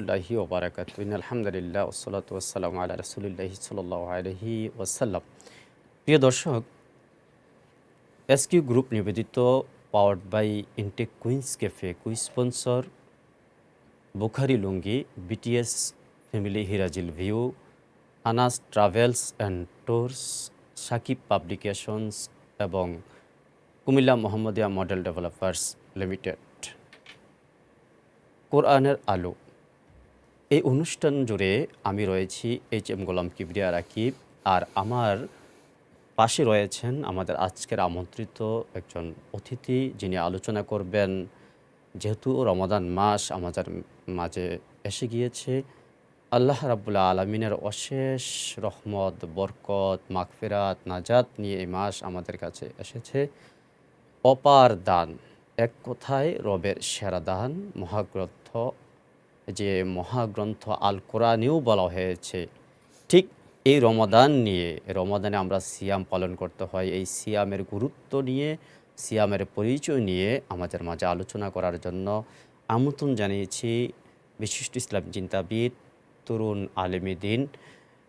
রহমতুল্লাহি ওয়া বারাকাতুহু। আলহামদুলিল্লাহ ওয়াসসালাতু ওয়াসসালামু আলা রাসূলিল্লাহি সাল্লাল্লাহু আলাইহি ওয়াসাল্লাম। প্রিয় দর্শক, এসকিউ গ্রুপ নিবেদিত powered by Intech Queens Cafe quiz sponsor Bukhari lungi, BTS family হিরাজিল view, Anas travels and tours, Sakib publications এবং Comilla Mohammadia model developers limited. কোরআনের আলো এই অনুষ্ঠান জুড়ে আমি রয়েছি এইচ.এম. গোলাম কিবরিয়া রাকিব, আর আমার পাশে রয়েছেন আমাদের আজকের আমন্ত্রিত একজন অতিথি, যিনি আলোচনা করবেন। যেহেতু রমাদান মাস আমাদের মাঝে এসে গিয়েছে, আল্লাহ রাব্বুল আলামিনের অশেষ রহমত, বরকত, মাগফিরাত, নাজাত নিয়ে এই মাস আমাদের কাছে এসেছে। অপার দান, এক কথায় রবের সেরা দান, মহাগ্রন্থ, যে মহাগ্রন্থ আল কোরআনেও বলা হয়েছে। ঠিক এই রমাদান নিয়ে, রমাদানে আমরা সিয়াম পালন করতে হয়, এই সিয়ামের গুরুত্ব নিয়ে, সিয়ামের পরিচয় নিয়ে আমাদের মাঝে আলোচনা করার জন্য আমন্ত্রণ জানিয়েছি বিশিষ্ট ইসলাম চিন্তাবিদ, তরুণ আলেমী দ্বীন,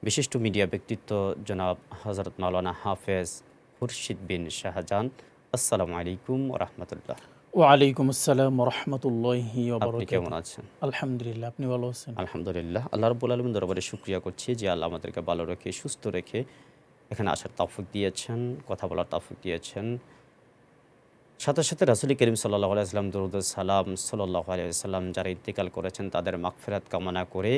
বিশিষ্ট মিডিয়া ব্যক্তিত্ব জনাব হযরত মাওলানা হাফেজ খুরশিদ বিন শাহজাহান। আসসালামু আলাইকুম ওয়া রাহমাতুল্লাহ। ওয়ালাইকুম আসসালাম ওয়া রাহমাতুল্লাহি ওয়া আপনি কেমন বারাকাতুহু। আছেন? আলহামদুলিল্লাহ, আপনি ভালো আছেন? আলহামদুলিল্লাহ। আল্লাহ রাব্বুল আলামিন দরবারে শুকরিয়া করছি যে আল্লাহ আমাদেরকে ভালো রেখে, সুস্থ রেখে এখানে আসার তৌফিক দিয়েছেন, কথা বলার তৌফিক দিয়েছেন। সাথে সাথে রাসূল করিম সাল্লাল্লাহু আলাইহি ওয়াসাল্লাম দরুদ ও সালাম সাল্লাল্লাহু আলাইহি ওয়াসাল্লাম যারা ইন্তেকাল করেছেন তাদের মাগফিরাত কামনা করে,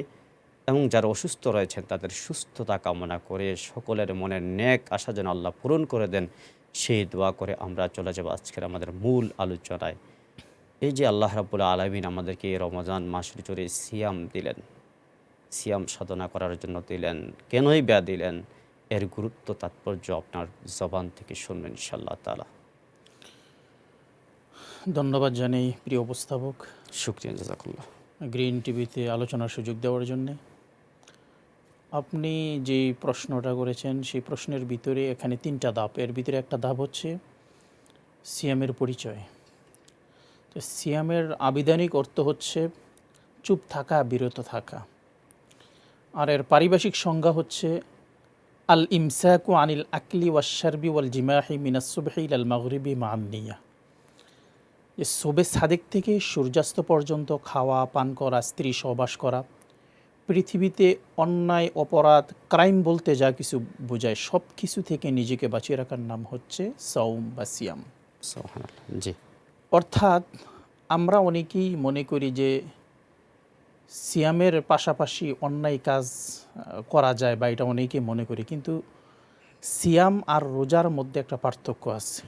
এবং যারা অসুস্থ রয়েছেন তাদের সুস্থতা কামনা করে, সকলের মনের নেক আশা যেন আল্লাহ পূরণ করে দেন, সেই দোয়া করে আমরা চলে যাব আজকের আমাদের মূল আলোচনায়। এই যে আল্লাহ রাব্বুল আলামিন আমাদেরকে এই রমজান মাসের জুড়ে সিয়াম দিলেন, সিয়াম সাধনা করার জন্য দিলেন, কেনই বা দিলেন, এর গুরুত্ব তাৎপর্য আপনার জবান থেকে শুনবেন ইনশাআল্লাহ তাআলা। ধন্যবাদ জানাই প্রিয় উপস্থাপক, শুকরিয়া, জাযাকাল্লাহ। গ্রিন টিভিতে আলোচনার সুযোগ দেওয়ার জন্যে। আপনি যে প্রশ্নটা করেছেন সেই প্রশ্নের ভিতরে এখানে ৩টা ধাপ। এর ভিতরে একটা ধাপ হচ্ছে সিয়ামের পরিচয়। তো সিয়ামের আবিধানিক অর্থ হচ্ছে চুপ থাকা, বিরত থাকা। আর এর পারিভাষিক সংজ্ঞা হচ্ছে আল ইমসাকু আনিল আকলি ওয়াশ শারবি ওয়াল জিমাহি মিনাস সুবহি ইলাল মাগরিবি মা'আন নিয়া। যে শবে সাদেক থেকে সূর্যাস্ত পর্যন্ত খাওয়া, পান করা, স্ত্রী সহবাস করা, পৃথিবীতে অন্যায়, অপরাধ, ক্রাইম বলতে যা কিছু বোঝায় সব কিছু থেকে নিজেকে বাঁচিয়ে রাখার নাম হচ্ছে সাওম বা সিয়াম। সুবহানাল্লাহ। জি। অর্থাৎ আমরা অনেকেই মনে করি যে সিয়ামের পাশাপাশি অন্যায় কাজ করা যায়, বা এটা অনেকেই মনে করি, কিন্তু সিয়াম আর রোজার মধ্যে একটা পার্থক্য আছে।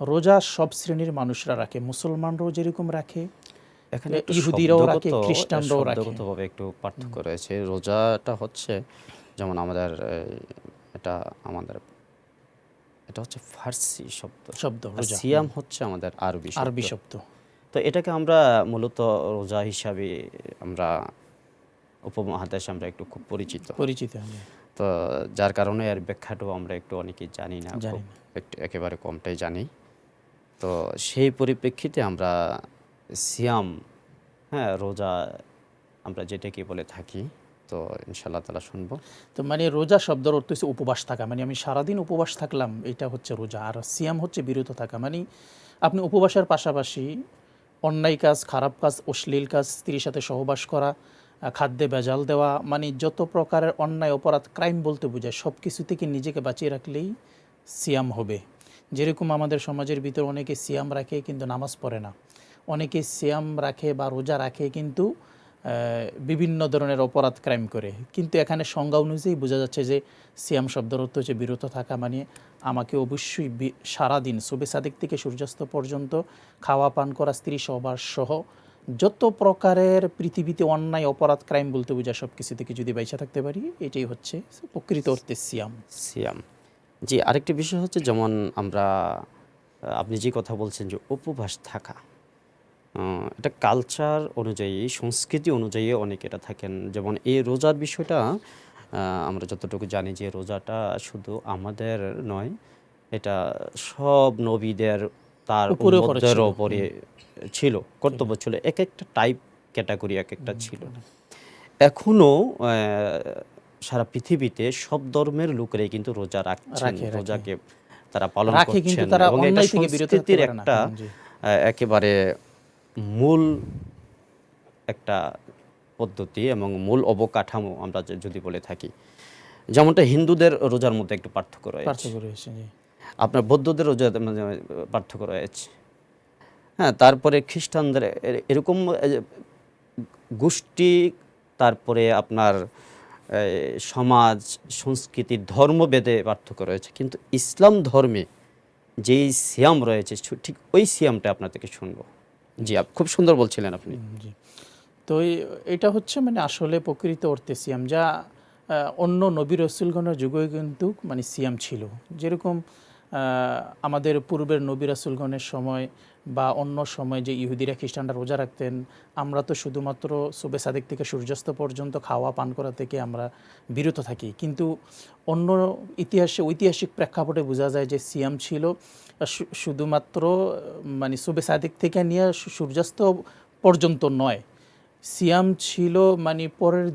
রোজা সব শ্রেণীর মানুষরা রাখে, মুসলমানরাও যেরকম রাখে, এখানে একটু ইহুদিরাও রাখে, খ্রিস্টানরাও রাখে। শব্দগতভাবে একটু পার্থক্য রয়েছে। রোজাটা হচ্ছে যেমন আমাদের এটা আমাদের এটা হচ্ছে ফার্সি শব্দ। শব্দ আর রোজা সিয়াম হচ্ছে আমাদের আরবি শব্দ। আরবি শব্দ। তো এটাকে আমরা মূলত রোজা হিসাবে আমরা উপমহাদেশে আমরা একটু খুব পরিচিত। পরিচিত হয়নি, তো যার কারণে এর ব্যাখ্যাটাও আমরা একটু অনেকেই জানি না, জানি খুব না। একটু একেবারে কমটাই জানি। তো সেই পরিপ্রেক্ষিতে আমরা সিয়াম, হ্যাঁ, রোজা আমরা যেটাকে বলে থাকি, তো ইনশাআল্লাহ তাআলা শুনবো। তো মানে রোজা শব্দের অর্থ হচ্ছে উপবাস থাকা, মানে আমি সারাদিন উপবাস থাকলাম, এটা হচ্ছে রোজা। আর সিয়াম হচ্ছে বিরত থাকা, মানে আপনি উপবাসের পাশাপাশি অন্যায় কাজ, খারাপ কাজ, অশ্লীল কাজ, স্ত্রীর সাথে সহবাস করা, খাদ্যে ভেজাল দেওয়া, মানে যত প্রকারের অন্যায়, অপরাধ, ক্রাইম বলতে বোঝায় সব কিছু থেকে নিজেকে বাঁচিয়ে রাখলেই সিয়াম হবে। যেরকম আমাদের সমাজের ভিতরে অনেকে সিয়াম রাখে কিন্তু নামাজ পড়ে না, অনেকে সিয়াম রাখে বা রোজা রাখে কিন্তু বিভিন্ন ধরনের অপরাধ, ক্রাইম করে। কিন্তু এখানে সংজ্ঞা অনুযায়ী বোঝা যাচ্ছে যে সিয়াম শব্দের অর্থ হচ্ছে বিরত থাকা, মানে আমাকে অবশ্যই সারাদিন শবে সাদেক থেকে সূর্যাস্ত পর্যন্ত খাওয়া, পান করা, স্ত্রী সহবাস সহ যত প্রকারের পৃথিবীতে অন্যায়, অপরাধ, ক্রাইম বলতে বোঝায় সব কিছু থেকে যদি বাইচা থাকতে পারি, এটাই হচ্ছে প্রকৃত অর্থে সিয়াম। সিয়াম। জি, আরেকটি বিষয় হচ্ছে যেমন আমরা আপনি যে কথা বলছেন যে উপবাস থাকা, এটা কালচার অনুযায়ী, সংস্কৃতি অনুযায়ী অনেকে এটা থাকেন। যেমন এই রোজার বিষয়টা আমরা যতটুকু জানি যে রোজাটা শুধু আমাদের নয়, এটা সব নবীদের, তার উপরেও করেছিল, উম্মতদের ওপরে ছিল, কর্তব্য ছিল। এক একটা টাইপ ক্যাটাগরি এক একটা ছিল। এখনো সারা পৃথিবীতে সব ধর্মের লোকেরাই কিন্তু রোজা রাখছেন, রাখে রাখে রোজাকে তারা পালন রাখে কিন্তু করছেন তারা এবং এটা অন্যায় থেকে বিরত থাকতে সংস্কৃতির পারে না। একটা জি একেবারে মূল একটা পদ্ধতি এবং মূল অবকাঠামো আমরা যদি বলে থাকি। যেমনটা হিন্দুদের রোজার মধ্যে একটু পার্থক্য রয়েছে, পার্থক্য রয়েছে। জি আপনার বৌদ্ধদের রোজার মাঝে পার্থক্য রয়েছে। হ্যাঁ, তারপরে খ্রিস্টানদের এরকম গোষ্ঠী, তারপরে আপনার সমাজ, সংস্কৃতি, ধর্মভেদে পার্থক্য রয়েছে। কিন্তু ইসলাম ধর্মে যেই সিয়াম রয়েছে ঠিক ওই সিয়ামটা আপনার থেকে শুনবো। জি, খুব সুন্দর বলছিলেন আপনি। জি। তো এটা হচ্ছে মানে আসলে প্রকৃত অর্থে সিয়াম, যা অন্য নবী রসুলগণের যুগেও কিন্তু মানে সিয়াম ছিল। যেরকম আমাদের পূর্বের নবী রাসূলগণের সময় বা অন্য সময় যে ইহুদিরা খ্রিস্টানরা রোজা রাখতেন, আমরা তো শুধুমাত্র সুবে সাদেক থেকে সূর্যাস্ত পর্যন্ত খাওয়া পান করা থেকে আমরা বিরত থাকি। কিন্তু অন্য ঐতিহাসিক প্রেক্ষাপটে বোঝা যায় যে সিয়াম ছিল শুধুমাত্র মানে সুবে সাদেক থেকে নিয়ে সূর্যাস্ত পর্যন্ত নয়, সিয়াম ছিল মানে পরের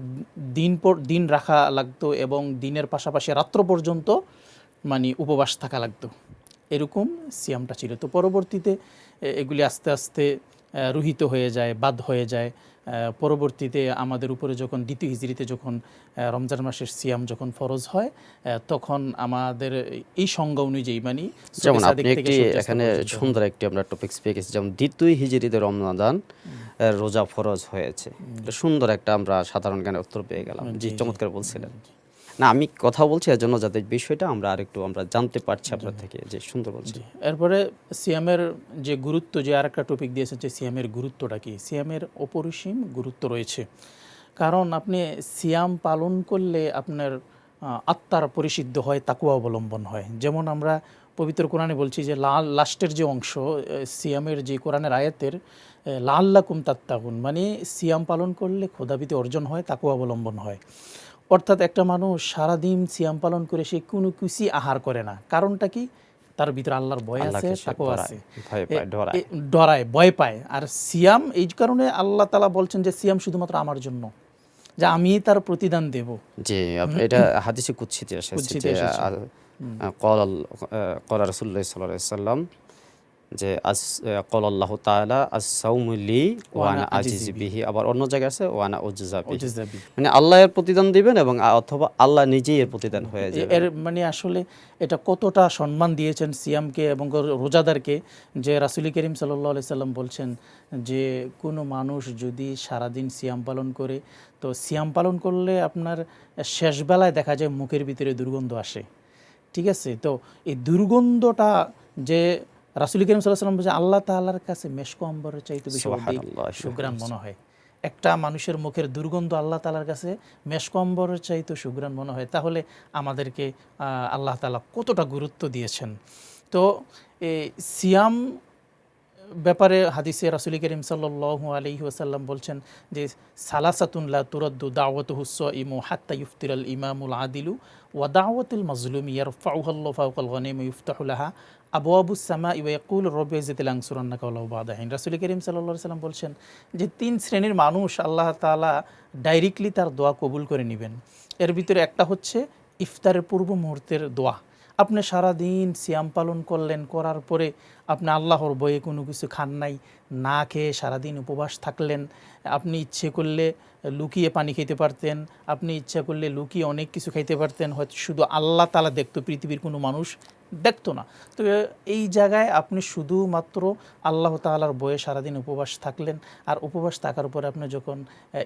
দিন রাখা লাগতো এবং দিনের পাশাপাশি রাত্র পর্যন্ত মানে উপবাস থাকা লাগতো, এরকম সিয়ামটা ছিল। তো পরবর্তীতে এগুলি আস্তে আস্তে রহিত হয়ে যায়, বাদ হয়ে যায়। পরবর্তীতে আমাদের উপরে যখন দ্বিতীয় হিজরিতে যখন রমজান মাসের সিয়াম যখন ফরজ হয়, তখন আমাদের এই সংজ্ঞা অনুযায়ী মানে যেমন আপনি একটি এখানে সুন্দর একটি আমরা টপিকস পেয়ে গেছি, যেমন দ্বিতীয় হিজরিতে রমজান রোজা ফরজ হয়েছে। সুন্দর একটা আমরা সাধারণ জ্ঞানের উত্তর পেয়ে গেলাম। জি, চমৎকার বলছিলেন। না, আমি কথা বলছি এর জন্য যাতে বিষয়টা আমরা জানতে পারছি আপনার থেকে। যে সুন্দর বলছি। এরপরে সিয়ামের যে গুরুত্ব, যে আরেকটা টপিক দিয়েছেন যে সিয়ামের গুরুত্বটা কি। সিয়ামের অপরিসীম গুরুত্ব রয়েছে, কারণ আপনি সিয়াম পালন করলে আপনার আত্মার পরিশুদ্ধ হয়, তাকওয়া অবলম্বন হয়। যেমন আমরা পবিত্র কোরআনে বলছি যে লাস্টের যে অংশ সিয়ামের, যে কোরআনের আয়াতের লাআল্লাকুম তাত্তাকুন, মানে সিয়াম পালন করলে খোদাভীতি অর্জন হয়, তাকওয়া অবলম্বন হয়। অর্থাৎ একটা মানুষ সারাদিন সিয়াম পালন করে সে কোনো কিছুই আহার করে না, কারণটা কি? তার ভিতরে আল্লাহর ভয় আছে, তাকওয়া আছে, ডরায়, ভয় পায়। আর সিয়াম এই কারণে আল্লাহ তাআলা বলছেন যে সিয়াম শুধুমাত্র আমার জন্য, যে আমি তার প্রতিদান দেব। জি, এটা হাদিসে কুদসিতে এসেছে যে ক্বালা রাসূলুল্লাহ সাল্লাল্লাহু আলাইহি ওয়াসাল্লাম যে ক্বালাল্লাহু তাআলা আস-সাওমু লি ওয়া আনা আজিজু বিহি। আবার অন্য জায়গায় আছে ওয়া আনা উজজা বিহি, মানে আল্লাহ এর প্রতিদান দিবেন এবং অথবা আল্লাহ নিজেই এর প্রতিদান হয়ে যাবে। এর মানে আসলে এটা কতটা সম্মান দিয়েছেন সিয়ামকে এবং রোজাদারকে, যে রাসূল করিম সাল্লাল্লাহু আলাইহি সাল্লাম বলছেন যে কোনো মানুষ যদি সারাদিন সিয়াম পালন করে, তো সিয়াম পালন করলে আপনার শেষবেলায় দেখা যায় মুখের ভিতরে দুর্গন্ধ আসে। ঠিক আছে, তো এই দুর্গন্ধটা যে রাসূল করিম সাল্লাল্লাহু আলাইহি সাল্লাম বলছেন আল্লাহ তাআলার কাছে মেশক আম্বরের চাইতে বেশি অধিক সুঘ্রাণ মনে হয়। একটা মানুষের মুখের দুর্গন্ধ আল্লাহ তাআলার কাছে মেশক আম্বরের চাইতে সুঘ্রাণ মনে হয়। তাহলে আমাদেরকে আল্লাহ তাআলা কতটা গুরুত্ব দিয়েছেন। তো এই সিয়াম ব্যাপারে হাদিসে রাসূল করিম সাল্লাল্লাহু আলাইহি ওয়াসাল্লাম বলছেন যে সালাসাতুন লা তুরাদ্দু দাওয়াতুহুস সাইমু হাত্তা ইফতিরাল ইমামুল আদিলু ওয়া দাওয়াতুল মাজলুমি ইয়ারফাউহা আল্লাহু ফাওকাল গনিমি ইফতাহু লাহা আবওয়াবুস সামাই ওয়া ইয়াকুলু রাব্বি ইজ্জাতি লানসুরান্নাকা ওয়ালাউ বা'দা হিন। রাসূল করিম সাল্লাল্লাহু আলাইহি ওয়াসাল্লাম বলছেন যে তিন শ্রেণীর মানুষ আল্লাহ তাআলা ডাইরেক্টলি তার দোয়া কবুল করে নেবেন। এর ভিতরে একটা হচ্ছে ইফতারের পূর্ব মুহূর্তের দোয়া। আপনি সারাদিন সিয়াম পালন করলেন, করার পরে আপনি আল্লাহর ভয়ে কোনো কিছু খান নাই, না খেয়ে সারাদিন উপবাস থাকলেন। আপনি ইচ্ছে করলে লুকিয়ে পানি খেতে পারতেন, আপনি ইচ্ছা করলে লুকিয়ে অনেক কিছু খাইতে পারতেন, হয়তো শুধু আল্লাহ তাআলা দেখতো, পৃথিবীর কোনো মানুষ দেখতো না। তো এই জায়গায় আপনি শুধুমাত্র আল্লাহ তাআলার ভয়ে সারাদিন উপবাস থাকলেন। আর উপবাস থাকার পরে আপনি যখন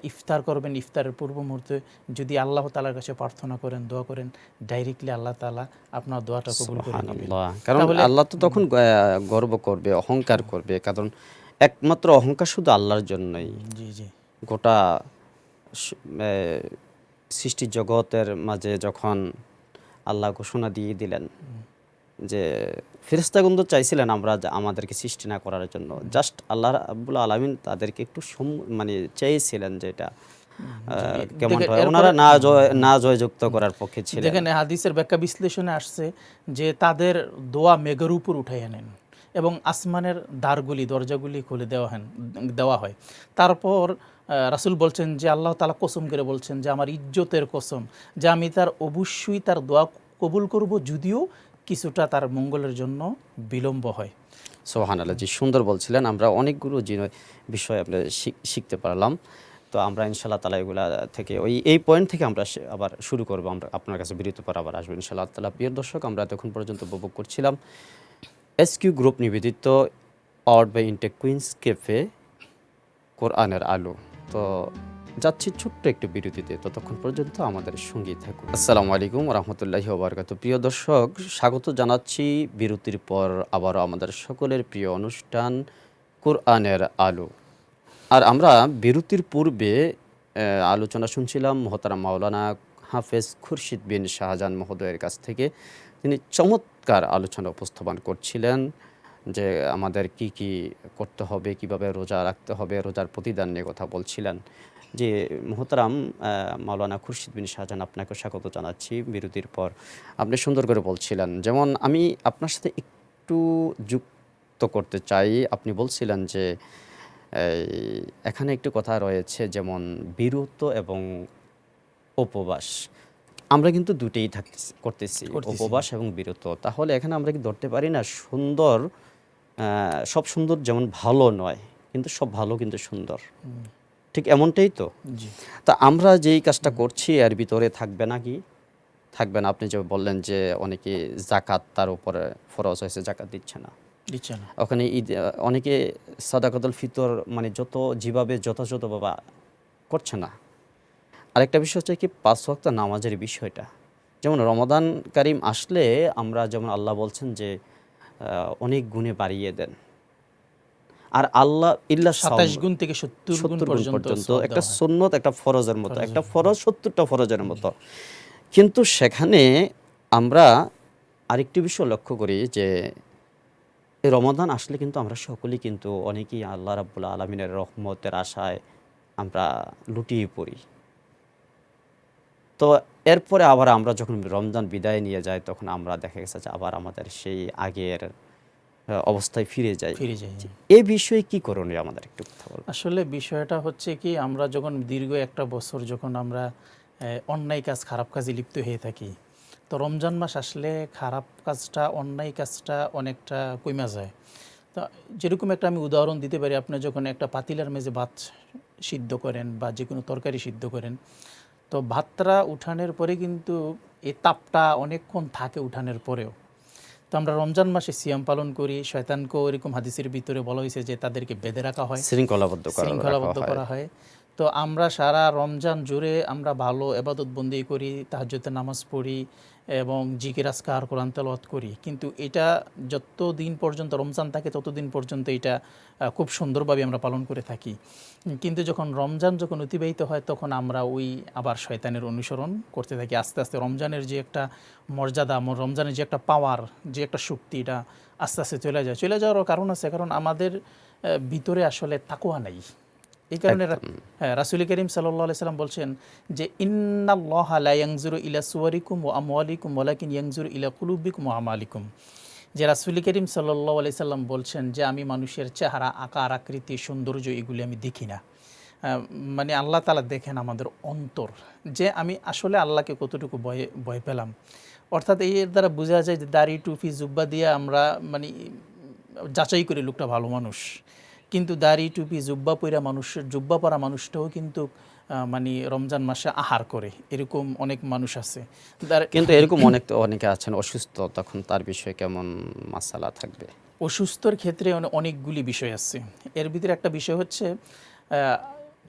ইফতার করবেন, ইফতারের পূর্ব মুহূর্তে যদি আল্লাহ তাআলার কাছে প্রার্থনা করেন, দোয়া করেন, ডাইরেক্টলি আল্লাহ তাআলা আপনার দোয়াটা কবুল করে নেবেন। কারণ আল্লাহ তো তখন গর্ব করবে, অহংকার করবে, কারণ একমাত্র অহংকার শুধু আল্লাহর জন্যই। জি জি, গোটা সৃষ্টি জগতের মাঝে যখন আল্লাহ ঘোষণা দিয়ে দিলেন যে ফেরেশতাগণ তো চাইছিলেন আমাদেরকে সৃষ্টি না করার জন্য, জাস্ট আল্লাহ রাব্বুল আলামিন তাদেরকে একটু মানে চেয়েছিলেন যে এটা কেমন হয়, ওনারা না জয়যুক্ত করার পক্ষে ছিলেন। দেখেন হাদিসের ব্যাখ্যা বিশ্লেষণে আসছে যে তাদের দোয়া মেঘের উপর উঠাইয়া নেন এবং আসমানের দরজাগুলি খুলে দেওয়া হয়। তারপর রাসূল বলছেন যে আল্লাহ তাআলা কসম করে বলছেন যে আমার ইজ্জতের কসম, যে আমি তার অবশ্যই তার দোয়া কবুল করব, যদিও কিছুটা তার মঙ্গলের জন্য বিলম্ব হয়। সুবহানাল্লাহ, জি সুন্দর বলছিলেন। আমরা অনেকগুলো বিষয় আমরা শিখতে পারলাম। তো আমরা ইনশাআল্লাহ তাআলা এগুলা থেকে এই পয়েন্ট থেকে আমরা আবার শুরু করব। আমরা আপনার কাছে বিরতির পর আবার আসবো ইনশাআল্লাহ তাআলা। প্রিয় দর্শক, আমরা এতক্ষণ পর্যন্ত উপভোগ করছিলাম এসকিউ গ্রুপ নিবেদিত award by Intech Queens Cafe কোরআনের আলো। তো যাচ্ছি ছোট্ট একটু বিরতিতে, ততক্ষণ পর্যন্ত আমাদের সঙ্গেই থাকুন। আসসালামু আলাইকুম রাহমাতুল্লাহি ওয়া বারাকাতুহু। প্রিয় দর্শক, স্বাগত জানাচ্ছি বিরতির পর আবারও আমাদের সকলের প্রিয় অনুষ্ঠান কোরআনের আলো। আর আমরা বিরতির পূর্বে আলোচনা শুনছিলাম মোহতারাম মাওলানা হাফেজ খুরশিদ বিন শাহজাহান মহোদয়ের কাছ থেকে। তিনি চমৎকার আলোচনা উপস্থাপন করছিলেন যে আমাদের কি কি করতে হবে, কিভাবে রোজা রাখতে হবে, রোজার প্রতিদান নিয়ে কথা বলছিলেন। যে মোহতারাম মাওলানা খুরশিদ বিন শাহজাহান, আপনাকে স্বাগত জানাচ্ছি বিরতির পর। আপনি সুন্দর করে বলছিলেন, যেমন আমি আপনার সাথে একটু যুক্ত করতে চাই। আপনি বলছিলেন যে এখানে একটু কথা রয়েছে, যেমন বিরত এবং উপবাস। আমরা কিন্তু দুটেই করতেছি, উপবাস এবং বিরত। তাহলে এখানে আমরা কি ধরতে পারি না সুন্দর, সব সুন্দর যেমন ভালো নয়, কিন্তু সব ভালো কিন্তু সুন্দর, ঠিক এমনটাই তো? জি, তা আমরা যেই কাজটা করছি এর ভিতরে থাকবে না কি? থাকবে না। আপনি যে বললেন যে অনেকে জাকাত তার উপরে ফরজ হয়েছে, জাকাত দিচ্ছে না। দিচ্ছে না। ওখানে ঈদ, অনেকে সাদাকাতুল ফিতর মানে যেভাবে যথাযথভাবে করছে না। আরেকটা বিষয় হচ্ছে কি, ৫ ওয়াক্ত নামাজের বিষয়টা। যেমন রমাদান কারিম আসলে আমরা যেমন আল্লাহ বলছেন যে অনেক গুণে বাড়িয়ে দেন। আর আল্লাহ ২৭ গুণ থেকে ৭০ গুণ ৭০ গুণ পর্যন্ত পর্যন্ত সওয়াব একটা দেওয়া হয়। সুন্নত, একটা ফরজের মতো, একটা ফরজ ৭০টা ফরজের মতো। কিন্তু সেখানে আমরা আরেকটি বিষয় লক্ষ্য করি যে এই রমাদান আসলে কিন্তু আমরা সকলেই কিন্তু অনেকেই আল্লাহ রাব্বুল আলামিনের রহমতের আশায় আমরা লুটিয়ে পড়ি। তো এরপরে আবার আমরা যখন রমজান বিদায় নিয়ে যাই, তখন আমরা দেখা গেছে যে আবার আমাদের সেই আগের অবস্থায় ফিরে যাই। ফিরে যায়। এই বিষয়ে কি করণীয় আমাদের একটু কথা বলবেন? আসলে বিষয়টা হচ্ছে কি, আমরা যখন দীর্ঘ একটা বছর যখন আমরা অন্যায় কাজ, খারাপ কাজে লিপ্ত হয়ে থাকি, তো রমজান মাস আসলে খারাপ কাজটা, অন্যায় কাজটা অনেকটা কমে যায়। তো যেরকম একটা আমি উদাহরণ দিতে পারি, আপনি যখন একটা পাতিলার মেঝে ভাত সিদ্ধ করেন বা যে কোনো তরকারি সিদ্ধ করেন, তো ভাতটা উঠানের পরে কিন্তু এই তাপটা অনেকক্ষণ থাকে উঠানের পরেও। তো আমরা রমজান মাসে সিয়াম পালন করি, শয়তানকেও এরকম হাদিসের ভিতরে বলা হয়েছে যে তাদেরকে বেঁধে রাখা হয়, শৃঙ্খলাবদ্ধ করা হয়। তো আমরা সারা রমজান জুড়ে আমরা ভালো এবাদত বন্দি করি, তাহাজ্জুদের নামাজ পড়ি এবং জিকির আজকার, কোরআন তেলাওয়াত করি, কিন্তু এটা যতদিন পর্যন্ত রমজান থাকে ততদিন পর্যন্ত এটা খুব সুন্দরভাবে আমরা পালন করে থাকি। কিন্তু যখন রমজান অতিবাহিত হয়, তখন আমরা ওই আবার শয়তানের অনুসরণ করতে থাকি। আস্তে আস্তে রমজানের যে একটা মর্যাদা, রমজানের যে একটা পাওয়ার, যে একটা শক্তি, এটা আস্তে আস্তে চলে যাওয়ারও কারণ আছে, কারণ আমাদের ভিতরে আসলে তাকওয়া নাই। এই কারণে হ্যাঁ, রাসূল করিম সাল্লাল্লাহু আলাইহি সাল্লাম বলছেন যে ইন্নাল্লাহা লা ইয়ানজুরু ইলা সুওয়ারিকুম ওয়া আমওয়ালিকুম ওয়ালাকিন ইয়ানজুরু ইলা কুলুবিকুম ওয়া আমালিকুম। যে রাসূল করিম সাল্লাল্লাহু আলাইহি সাল্লাম বলছেন যে আমি মানুষের চেহারা, আকার, আকৃতি, সৌন্দর্য এগুলি আমি দেখি না, মানে আল্লাহ তাআলা দেখেন আমাদের অন্তর, যে আমি আসলে আল্লাহকে কতটুকু ভয় পেলাম। অর্থাৎ এর দ্বারা বোঝা যায় যে দাড়ি, টুপি, জুব্বা দিয়ে আমরা মানে যাচাই করি লোকটা ভালো মানুষ, কিন্তু দাড়ি, টুপি, জুব্বা পরা মানুষটাও কিন্তু মানে রমজান মাসে আহার করে, এরকম অনেক মানুষ আছে। কিন্তু এরকম অনেকে আছেন অসুস্থ, তখন তার বিষয়ে কেমন মাসালা থাকবে? অসুস্থর ক্ষেত্রে অনেকগুলি বিষয় আছে। এর ভিতরে একটা বিষয় হচ্ছে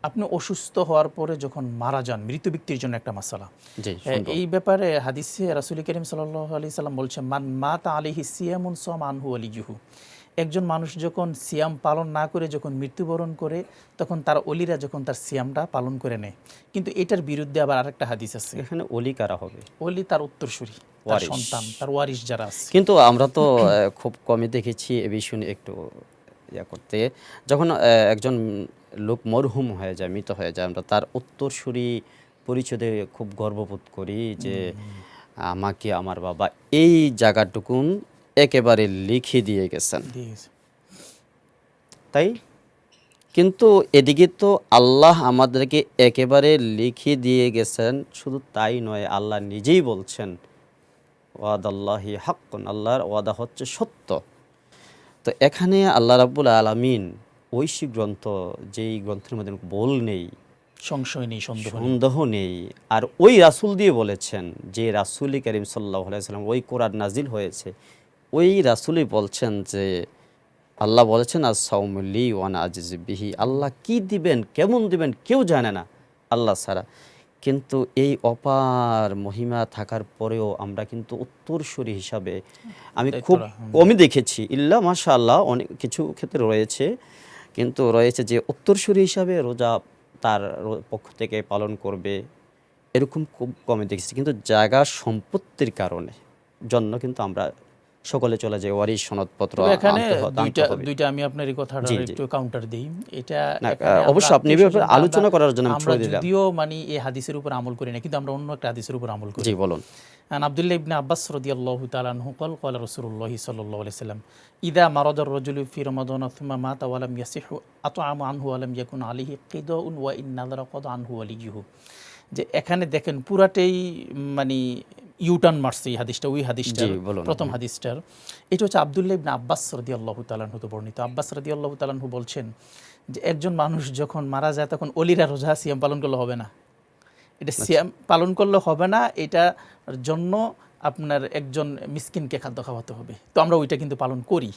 আপনি অসুস্থ হওয়ার পরে যখন মারা যান, মৃত ব্যক্তির জন্য একটা মাসালা। জি, সুন্দর। এই ব্যাপারে হাদিসে রাসূল করিম সাল্লাল্লাহু আলাইহি সাল্লাম বলছেন, মান মাতা আলাইহি সিয়ামুন সামা আনহু ওয়ালিয়ুহু। একজন মানুষ যখন সিয়াম পালন না করে যখন মৃত্যুবরণ করে, তখন তার ওলিরা যখন তার সিয়ামটা পালন করে নেয়। কিন্তু এটার বিরুদ্ধে আবার আরেকটা হাদিস আছে। এখানে ওলি কারা হবে? ওলি তার উত্তরসূরি, তার সন্তান, তার ওয়ারিশ যারা আছে। কিন্তু আমরা তো খুব কমই দেখেছি এ বিষয় নিয়ে একটু করতে। যখন একজন লোক মরহুম হয়ে যায়, মৃত হয়ে যায়, আমরা তার উত্তরসূরি পরিচয়ে খুব গর্ববোধ করি যে আমাকে আমার বাবা এই জায়গাটুকুন একেবারে লিখে দিয়ে গেছেন, তাই কিন্তু এদিকে তো আল্লাহ আমাদেরকে একেবারে লিখে দিয়ে গেছেন, শুধু তাই নয়, আল্লাহ নিজেই বলছেন ওয়াদাল্লাহি হাক্কুন, আল্লাহর ওয়াদা হচ্ছে সত্য। তো এখানে আল্লাহ রাব্বুল আলামিন ঐশী গ্রন্থ, যেই গ্রন্থের মধ্যে ভুল নেই, সংশয় নেই, সন্দেহ নেই। সন্দেহ নেই, আর ওই রাসূল দিয়ে বলেছেন, যে রাসূল করিম সাল্লাল্লাহু আলাইহি সাল্লাম ওই কোরআন নাজিল হয়েছে, ওই রাসূলই বলছেন যে আল্লাহ বলেছেন আস-সাওমু লি ওয়া আনা আজজি বিহি, আল্লাহ কি দিবেন কেমন দিবেন কেউ জানে না আল্লাহ ছাড়া। কিন্তু এই অপার মহিমা থাকার পরেও আমরা কিন্তু উত্তরসূরি হিসাবে আমি খুব দায়িত্বটা, কমই দেখেছি, ইল্লা মাশাআল্লাহ অনেক কিছু ক্ষেত্রে রয়েছে, কিন্তু রয়েছে যে উত্তরসূরি হিসাবে রোজা তার পক্ষ থেকে পালন করবে, এরকম খুব কমই দেখেছি। কিন্তু জায়গা সম্পত্তির কারণে জন্য কিন্তু আমরা সকলে চলে যাই, ওয়ারিশ সনদপত্র তবে এখানে আনতে হবে। দুইটা আমি আপনার এই কথাটা জি, জি। একটু কাউন্টার দিই। এটা না, এখানে আমরা অবশ্যই আপনি এই ব্যাপারে আত্মীয়-স্বজনরা আলোচনা করার জন্য আমি আমরা ছেড়ে দিলাম। যদিও মানে এই হাদিসের উপর আমল করি না, কিন্তু আমরা অন্য একটা হাদিসের উপর আমল করি। জি, বলুন। عن عبد الله بن عباس رضي الله تعالى عنه قال قال رسول الله صلى الله عليه وسلم إذا مرض الرجل في رمضان ثم مات ولم يصح أطعم عنه ولم يكن عليه قضاء وإن نذر قضى عنه وليه। যে এখানে দেখেন পুরাটাই মানে ইউটার্ন মারছে এই হাদিসটা, ওই হাদিসটার জি, বলুন। প্রথম হাদিসটার। এটা হচ্ছে আব্দুল্লাহ ইবনে আব্বাস রাদিয়াল্লাহু তাআলা আনহু বর্ণিত। আব্বাস রাদিয়াল্লাহু তাআলা আনহু বলছেন যে একজন মানুষ যখন মারা যায় তখন অলিরা রোজা সিয়াম পালন করলে হবে না। এটা সিয়াম পালন করলে হবে না, এটার জন্য আপনার একজন মিসকিনকে খাদ্য খাওয়াতে হবে। তো আমরা ওইটা কিন্তু পালন করি,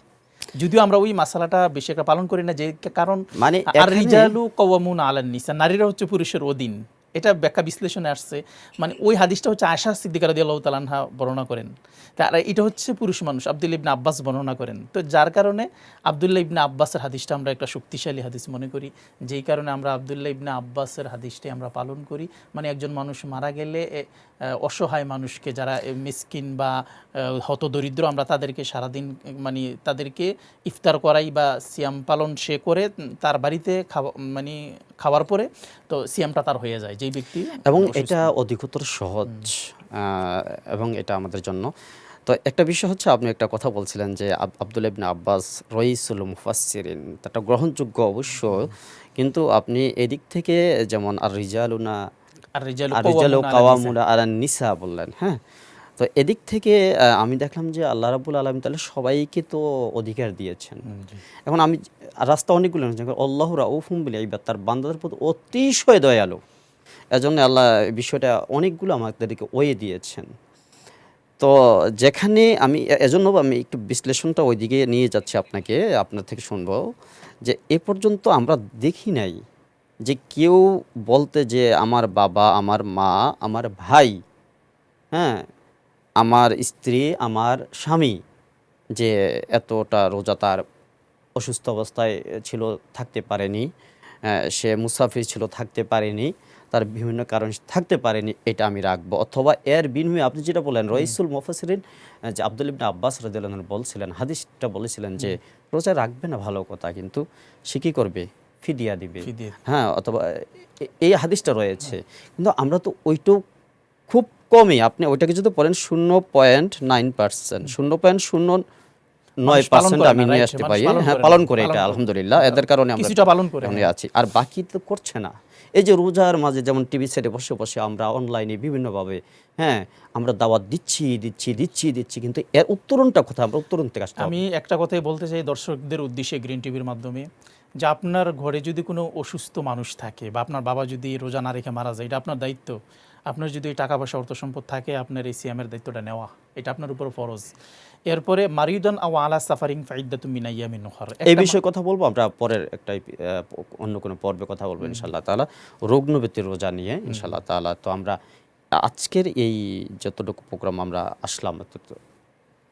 যদিও আমরা ওই মাসালাটা বেশি একটা পালন করি না, যে কারণ মানে আর রিজালু কওয়ামুন আলান নিসা, নারীরা হচ্ছে পুরুষের অধীন। এটা ব্যাখ্যা বিশ্লেষণে আসছে, মানে ওই হাদিসটা হচ্ছে আয়েশা সিদ্দিকা রাদিয়াল্লাহু তাআলা আনহা বর্ণনা করেন, আর এটা হচ্ছে পুরুষ মানুষ আব্দুল্লাহ ইবনে আব্বাস বর্ণনা করেন। তো যার কারণে আব্দুল্লাহ ইবনে আব্বাসের হাদিসটা আমরা একটা শক্তিশালী হাদিস মনে করি, যেই কারণে আমরা আব্দুল্লাহ ইবনে আব্বাসের হাদিসটাই আমরা পালন করি। মানে একজন মানুষ মারা গেলে অসহায় মানুষকে, যারা মিসকিন বা হতদরিদ্র, আমরা তাদেরকে সারাদিন মানে তাদেরকে ইফতার করাই বা সিয়াম পালন সে করে তার বাড়িতে মানে খাওয়ার পরে তো সিয়ামটা তার হয়ে যায় যেই ব্যক্তি। এবং এটা অধিকতর সহজ, এবং এটা আমাদের জন্য। তো একটা বিষয় হচ্ছে, আপনি একটা কথা বলছিলেন যে আব্দুল্লাহ ইবনে আব্বাস রইসুল মুফাসসিরিন, এটা গ্রহণযোগ্য অবশ্য, কিন্তু আপনি এদিক থেকে যেমন আর রিজালুনা আর রিজালু আর রিজালু কাওয়ামুনা আলান নিসা। কাওয়ামুনা আলান নিসা বললেন, হ্যাঁ। তো এদিক থেকে আমি দেখলাম যে আল্লাহ রাব্বুল আলামিন তাহলে সবাইকে তো অধিকার দিয়েছেন। জি। এখন আমি রাস্তা অনেকগুলো আছে, আল্লাহু রাউফুম বিল ইবাদ, তার বান্দাদের প্রতি অতিশয় দয়ালু। এজন্য আল্লাহ এই বিষয়টা অনেকগুলো আমাদেরকে ওয়ে দিয়েছেন। তো যেখানে আমি এজন্য আমি একটু বিশ্লেষণটা ওইদিকে নিয়ে যাচ্ছি আপনাকে, আপনার থেকে শুনবো যে এ পর্যন্ত আমরা দেখি নাই যে কেউ বলতে যে আমার বাবা, আমার মা, আমার ভাই, হ্যাঁ, আমার স্ত্রী, আমার স্বামী, যে এতটা রোজা তার অসুস্থ অবস্থায় ছিল, থাকতে পারেনি, সে মুসাফির ছিল, থাকতে পারেনি, তার বিভিন্ন কারণ থাকতে পারেনি, এটা আমি রাখবো। অথবা এর বিনিময়ে আপনি যেটা বলেন রইসুল মুফাসসিরিন, যে আব্দুল্লাহ ইবনে আব্বাস রাদিয়াল্লাহু আনহু বলছিলেন, হাদিসটা বলেছিলেন যে রোজা রাখবে না ভালো কথা, কিন্তু সে কী করবে, ফিদিয়া দিবে, ফিদিয়া। হ্যাঁ, অথবা এই হাদিসটা রয়েছে। কিন্তু আমরা তো ওইটাও খুব কমই, আপনি ওইটাকে যদি বলেন 0.9%, 0.09% করে আমি না, নিয়ে right? আসতে মানুষ পারি, পালন হ্যাঁ, করে পালন না, করে, পালন এটা করে। আলহামদুলিল্লাহ, এদের কারণে আমরা কিছুটা পালন করে, এখানে হ্যাঁ। আছি, আর বাকি তো করছে না। এই যে রোজার মাঝে যেমন টিভি সেটে বসে বসে আমরা অনলাইনে বিভিন্নভাবে, হ্যাঁ, আমরা দাওয়াত দিচ্ছি, কিন্তু এর উত্তরণটা কোথায়, আমরা উত্তরণ থেকে আসতে হবে। আমি একটা কথাই বলতে চাই দর্শকদের উদ্দেশ্যে গ্রিন টিভির মাধ্যমে, যে আপনার ঘরে যদি কোনো অসুস্থ মানুষ থাকে বা আপনার বাবা যদি রোজা না রেখে মারা যায়, এটা আপনার দায়িত্ব। আপনার যদি টাকা পয়সা অর্থ সম্পদ থাকে, আপনার এই সিয়ামের দায়িত্বটা নেওয়া, এটা আপনার উপর ফরজ। এরপরে মারিদান আও আলা সাফারিং ফাইদ্দাতুম মিন আইয়ামিন উখার, এই বিষয়ে কথা বলবো আমরা পরের একটা অন্য কোনো পর্বে কথা বলবো ইনশাআল্লাহ তাআলা, রোগনবীতির রোজা নিয়ে ইনশাআল্লাহ তাআলা। তো আমরা আজকের এই যতটুকু প্রোগ্রাম আমরা আসলাম,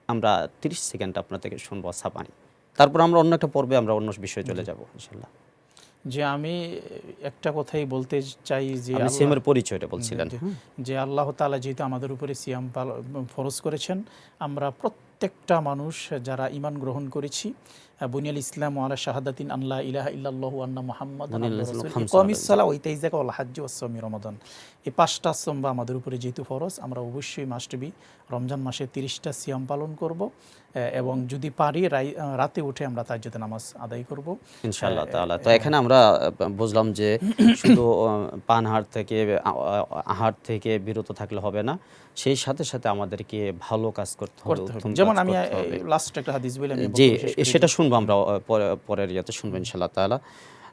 আমরা 30 সেকেন্ড আপনার থেকে শুনবো সাবানি, তারপর আমরা অন্য একটা পর্বে আমরা অন্য বিষয়ে চলে যাব ইনশাআল্লাহ। যে আমি একটা কথাই বলতে চাই যে আপনি সিয়ামের পরিচয়টা বলছিলেন। যে আল্লাহ তাআলা যেহেতু আমাদের উপরে সিয়াম ফরজ করেছেন, আমরা প্রত্যেকটা মানুষ যারা ঈমান গ্রহণ করেছি, বুনিয়াল ইসলাম আলা শাহাদাতিন আল্লা ইলাহা ইল্লাল্লাহু আন্না মুহাম্মাদান রাসূলুল্লাহ, ইকামিস সালাহ ওয়া ইতাইজ যাকাত ওয়াল হজ্জ ওয়াস সাওমি রমাদান, এই 5টা স্তম্ভ আমাদের উপরে যেহেতু ফরজ, আমরা অবশ্যই মাস্ট বি রমজান মাসে 30টা সিয়াম পালন করব এবং যদি পারি রাতে উঠে আমরা তাহাজ্জুদের নামাজ আদায় করব ইনশাআল্লাহ তাআলা। তো এখানে আমরা বুঝলাম যে শুধু পানাহার থেকে আহার থেকে বিরত থাকলে হবে না, সেই সাথে সাথে আমাদেরকে ভালো কাজ করতে হবে, উত্তম যেমন কাজ আমি করতে হবে। লাস্ট একটা হাদিস বলে আমি জি, বক্তব্য শেষ করে সেটা দিই। শুনবো আমরা পরের ইয়াতে শুনবো ইনশাআল্লাহ তাআলা।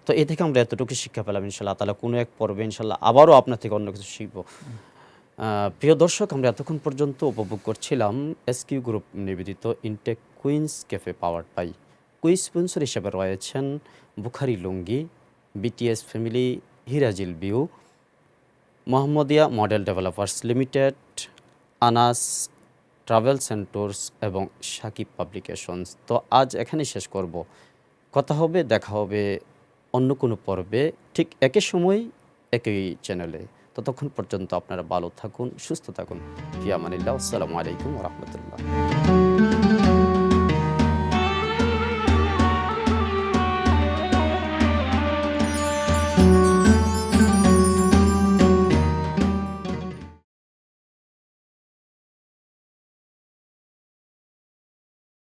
তো এ থেকে আমরা এতটুকু শিক্ষা পেলাম ইনশাআল্লাহ তাআলা। কোনো এক পর্বে ইনশাআল্লাহ আবারও আপনার থেকে অন্য কিছু শিখব। প্রিয় দর্শক, আমরা এতক্ষণ পর্যন্ত উপভোগ করছিলাম এসকিউ গ্রুপ নিবেদিত Intech Queens Cafe powered by quiz sponsor হিসেবে রয়েছেন বুখারি লুঙ্গি, বিটিএস ফ্যামিলি, হিরাজিল view, Mohammadia model developers limited, Anas travels and tours এবং সাকিব পাবলিকেশনস। তো আজ এখানেই শেষ করব। কথা হবে, দেখা হবে অন্য কোনো পর্বে, ঠিক একই সময় একই চ্যানেলে। ততক্ষণ পর্যন্ত আপনারা ভালো থাকুন, সুস্থ থাকুন। ফি আমানিল্লাহ। আসসালামু আলাইকুম ওয়া রাহমাতুল্লাহ।